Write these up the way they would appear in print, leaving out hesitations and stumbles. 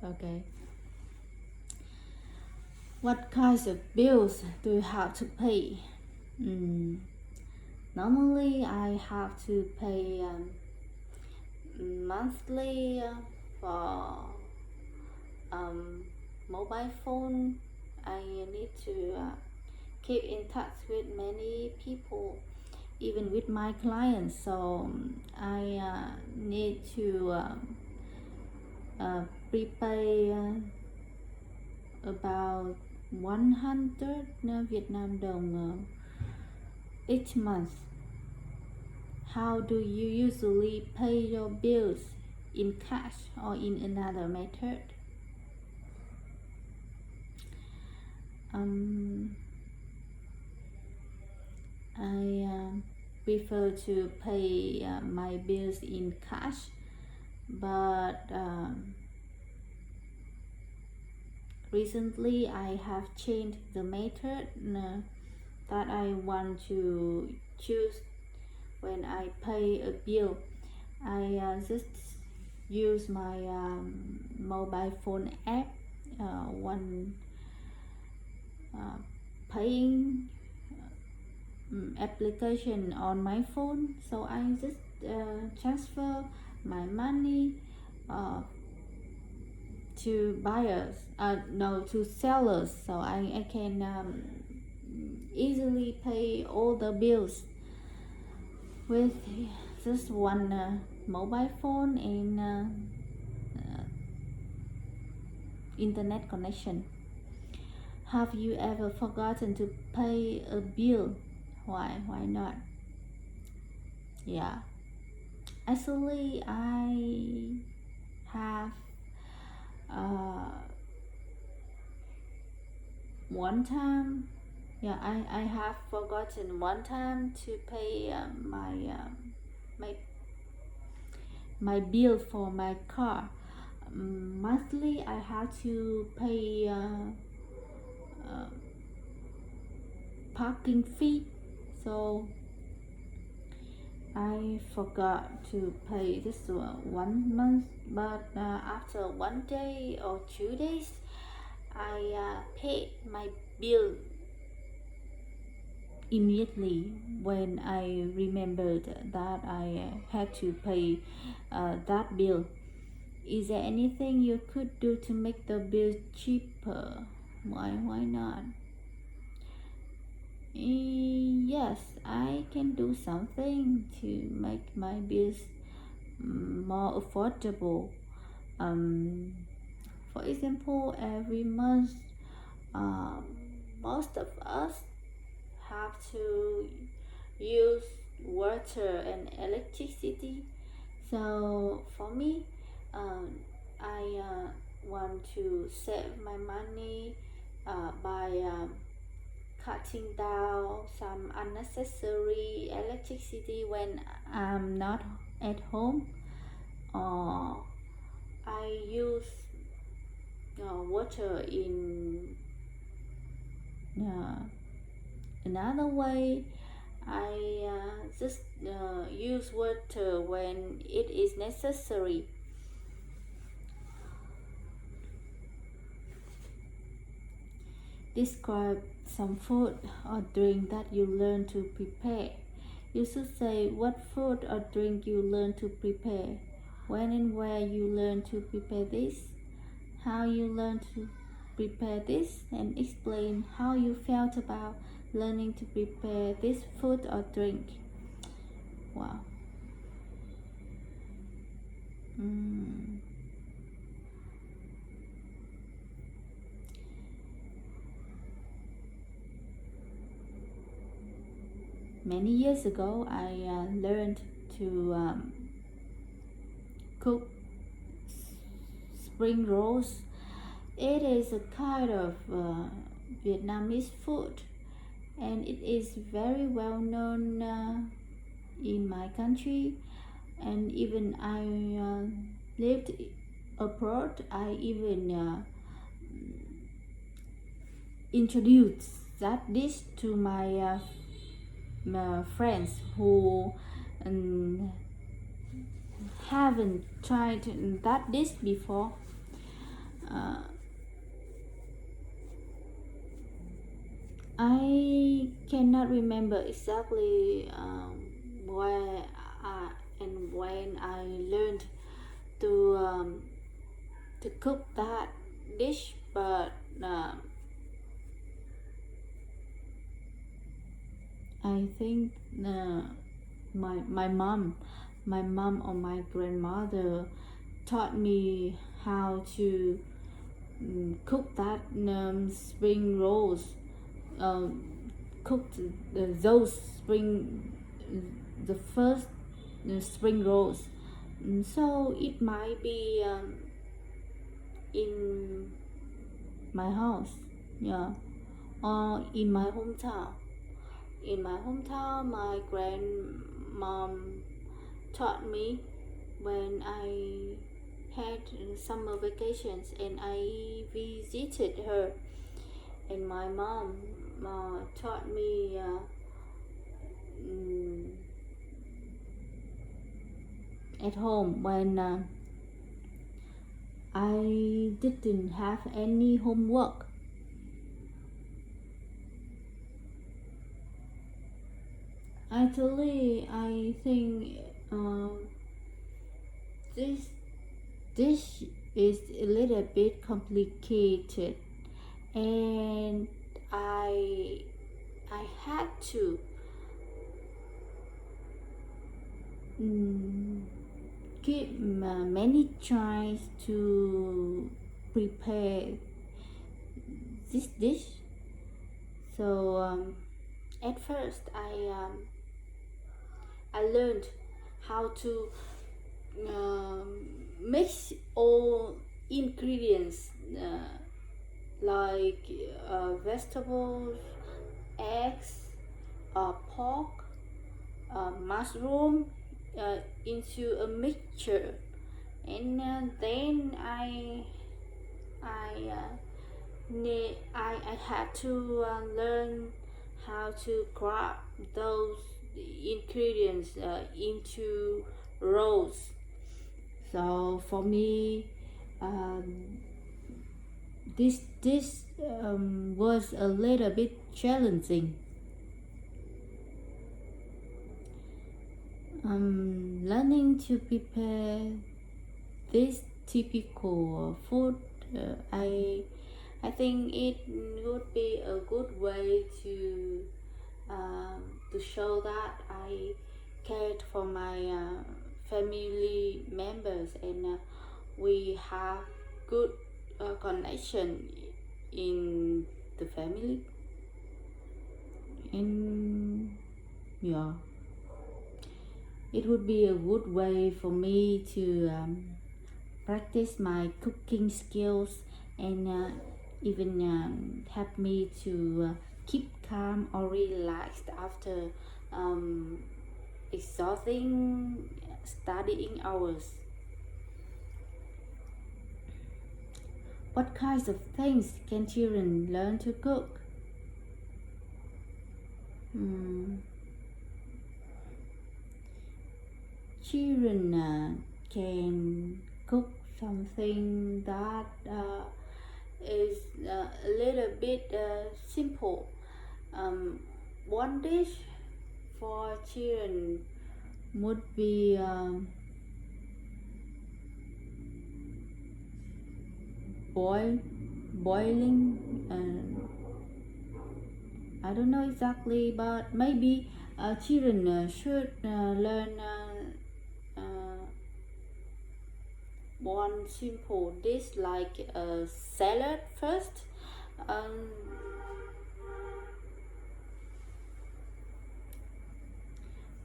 Okay. What kinds of bills do you have to pay? Mm, Normally, I have to pay monthly for um, mobile phone. I need to keep in touch with many people, even with my clients. So I need to prepay about 100 Việt Nam đồng each month. How do you usually pay your bills? In cash or in another method? Um, I prefer to pay my bills in cash, but recently I have changed the method that I want to choose when I pay a bill. I just use my mobile phone app, one paying application on my phone. So I just transfer my money uh, to buyers, no, to sellers, so I can easily pay all the bills with just one mobile phone and internet connection. Have you ever forgotten to pay a bill? Why not? Yeah, actually I have uh, one time, yeah, I have forgotten one time to pay my my bill for my car. Monthly I have to pay uh, parking fee, so I forgot to pay this 1 month, but after 1 day or 2 days I paid my bill immediately when I remembered that I had to pay that bill. Is there anything you could do to make the bill cheaper? Why not? Yes, I can do something to make my bills more affordable. Um, for example, every month, um, most of us have to use water and electricity. So for me, I want to save my money by cutting down some unnecessary electricity when I'm not at home, or I use water in uh, another way. I just use water when it is necessary. Describe some food or drink that you learn to prepare. You should say what food or drink you learn to prepare, when and where you learn to prepare this, how you learn to prepare this, and explain how you felt about learning to prepare this food or drink. Wow. Mm. Many years ago, I learned to cook spring rolls. It is a kind of Vietnamese food, and it is very well known in my country. And even I lived abroad, I even introduced that dish to my friends who haven't tried that dish before. I cannot remember exactly where and when I learned to cook that dish, but I think my mom or my grandmother taught me how to cook that spring rolls. Um, cooked those the first spring rolls. So it might be in my house, yeah, or in my hometown. In my hometown, my grandmom taught me when I had summer vacations and I visited her, and my mom taught me mm, at home when I didn't have any homework. Actually, I think this dish is a little bit complicated, and I I had to give many tries to prepare this dish. So at first I learned how to mix all ingredients like vegetables, eggs, pork, mushroom into a mixture, and then I I had to learn how to grab those ingredients into rolls. So for me, um, this was a little bit challenging. Learning to prepare this typical food, I think it would be a good way to show that I cared for my family members, and we have good connection in the family. And yeah, it would be a good way for me to practice my cooking skills, and even help me to keep calm or relaxed after exhausting studying hours. What kinds of things can children learn to cook? Hmm. Children can cook something that is a little bit simple. One dish for children would be boiling. I don't know exactly, but maybe children should learn one simple dish like a salad first. Um,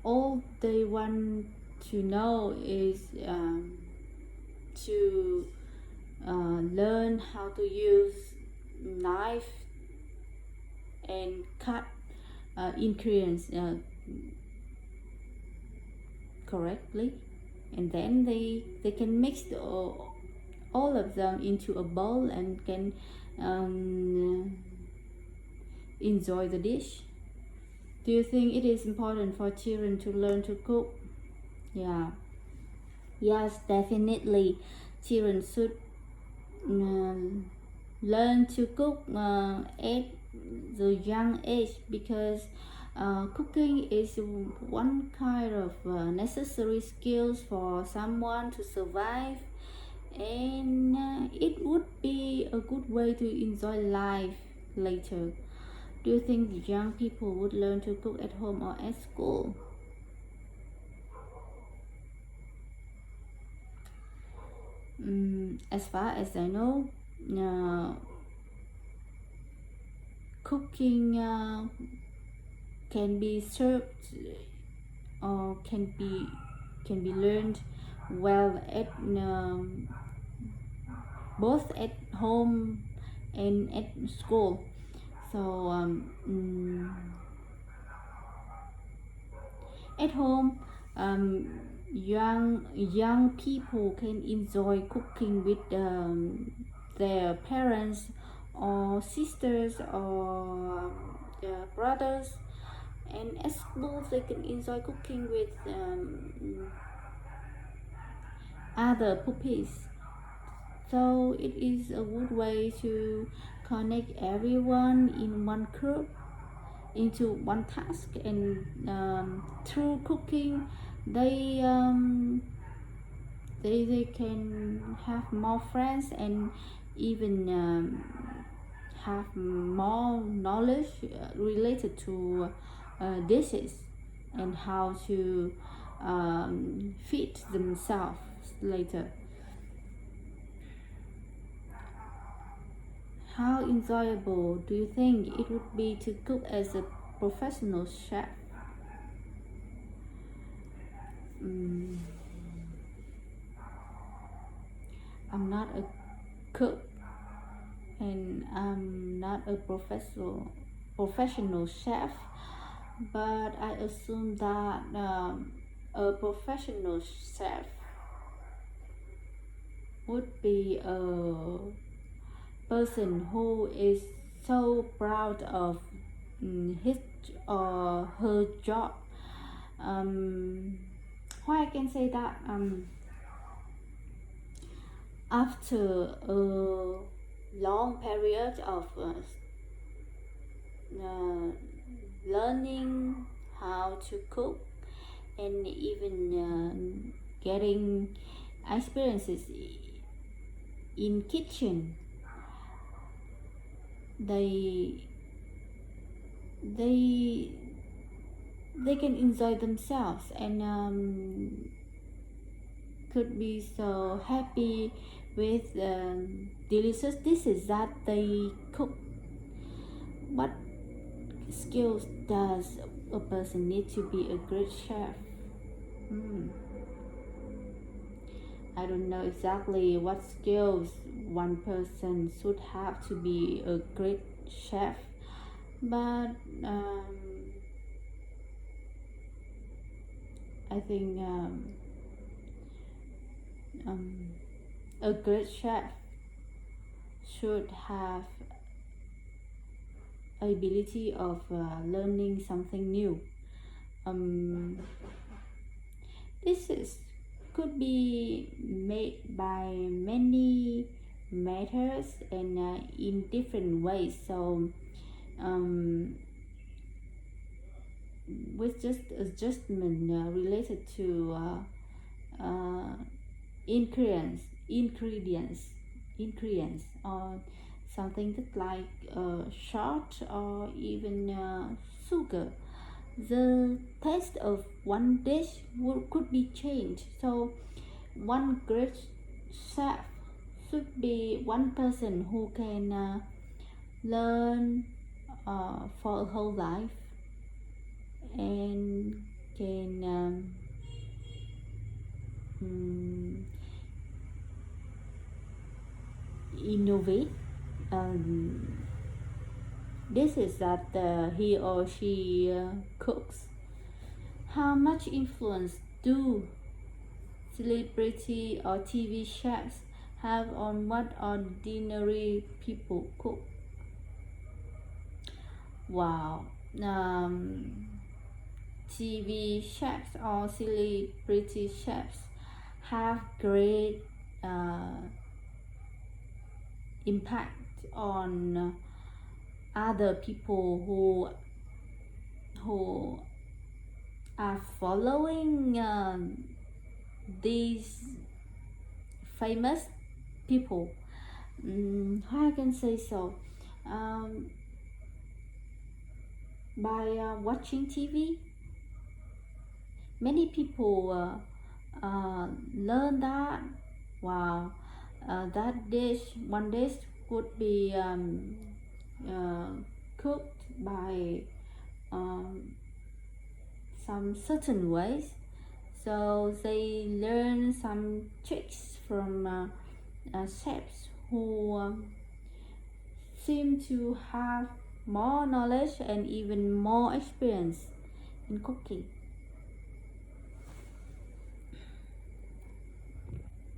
all they want to know is to learn how to use knife and cut ingredients correctly, and then they can mix all of them into a bowl and can enjoy the dish. Do you think it is important for children to learn to cook? Yeah. Yes, definitely. Children should learn to cook at the young age, because cooking is one kind of necessary skills for someone to survive, and it would be a good way to enjoy life later. Do you think young people would learn to cook at home or at school? As far as I know, uh, cooking can be served or can be learned well at both at home and at school. So at home, young people can enjoy cooking with their parents or sisters or brothers, and at school they can enjoy cooking with other pupils. So it is a good way to connect everyone in one group into one task, and through cooking they they can have more friends, and even have more knowledge related to dishes and how to feed themselves later. How enjoyable do you think it would be to cook as a professional chef? Mm, I'm not a cook, and I'm not a professional chef, but I assume that a professional chef would be a person who is so proud of his or her job. Why I can say that, after a long period of learning how to cook, and even getting experiences in kitchen, they they they can enjoy themselves, and could be so happy with delicious dishes that they cook. What skills does a person need to be a great chef? Hmm. I don't know exactly what skills one person should have to be a great chef, but I think um, a great chef should have ability of learning something new. Um, Dishes could be made by many methods and in different ways. So um, with just adjustment related to ingredients, ingredients, or something that like salt or even sugar, the taste of one dish could be changed. So one great chef should be one person who can learn for a whole life, and can mm, innovate dishes that he or she cooks. How much influence do celebrity or TV chefs have on what ordinary people cook? Wow. TV chefs or celebrity chefs have great impact on other people who are following these famous people. How I can say so? By watching TV, many people learn that wow, that one dish could be cooked by some certain ways. So they learn some tricks from chefs who seem to have more knowledge and even more experience in cooking.